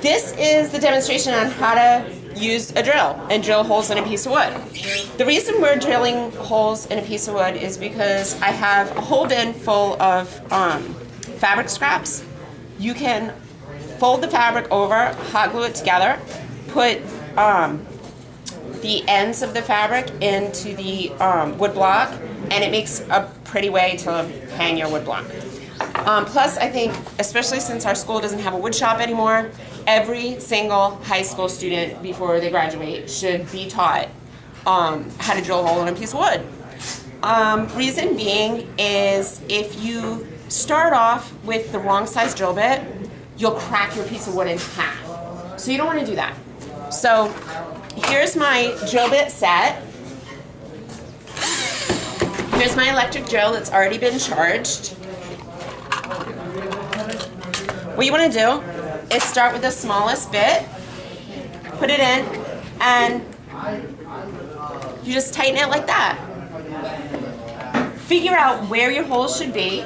This is the demonstration on how to use a drill and drill holes in a piece of wood. The reason we're drilling holes in a piece of wood is because I have a whole bin full of fabric scraps. You can fold the fabric over, hot glue it together, put the ends of the fabric into the wood block, and it makes a pretty way to hang your wood block. Plus, I think, especially since our school doesn't have a wood shop anymore, every single high school student before they graduate should be taught how to drill a hole in a piece of wood. Reason being is if you start off with the wrong size drill bit, you'll crack your piece of wood in half. So you don't want to do that. So here's my drill bit set. Here's my electric drill that's already been charged. What you want to do is start with the smallest bit, put it in, and you just tighten it like that. Figure out where your holes should be.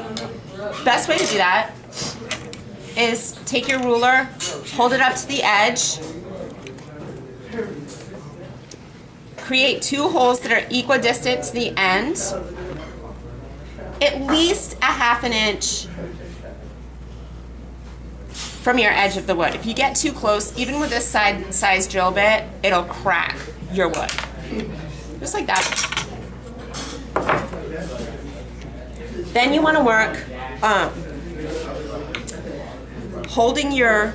Best way to do that is take your ruler, hold it up to the edge, create two holes that are equidistant to the end, at least a ½ inch from your edge of the wood. If you get too close, even with this size drill bit, it'll crack your wood. Just like that. Then you want to work holding your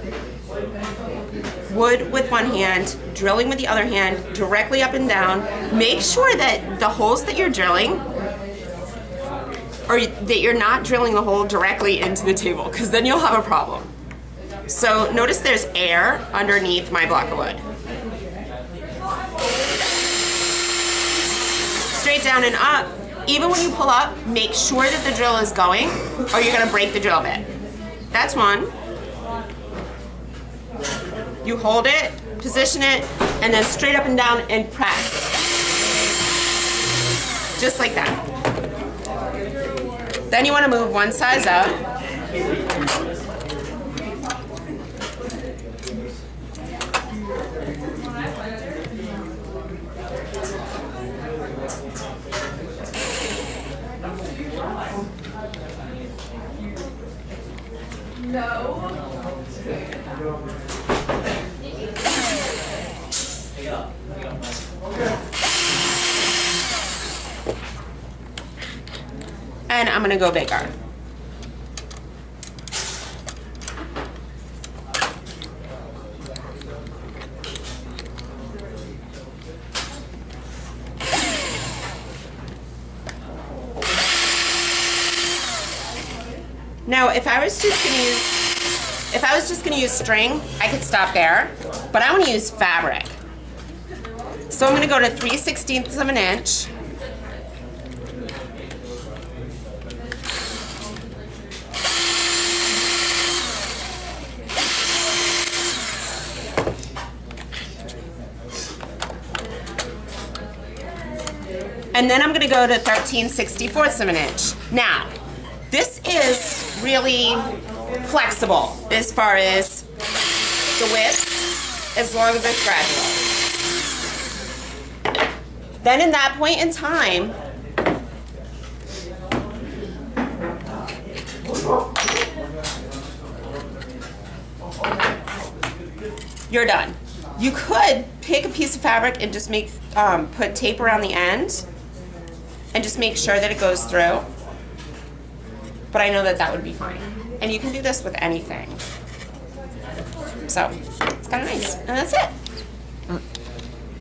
wood with one hand, drilling with the other hand, directly up and down. Make sure that the holes that you're drilling, or that you're not drilling the hole directly into the table, because then you'll have a problem. So notice there's air underneath my block of wood. Straight down and up. Even when you pull up, make sure that the drill is going, or you're going to break the drill bit. That's one. You hold it, position it, and then straight up and down and press. Just like that. Then you want to move one size up. And I'm gonna go bigger. Now, if I was just gonna use string, I could stop there, but I want to use fabric. So I'm gonna go to 3/16 of an inch. And then I'm going to go to 13/64 of an inch. Now, this is really flexible as far as the width, as long as it's gradual. Then in that point in time, you're done. You could pick a piece of fabric and just put tape around the end and just make sure that it goes through. But I know that that would be fine. And you can do this with anything. So, it's kind of nice. And that's it.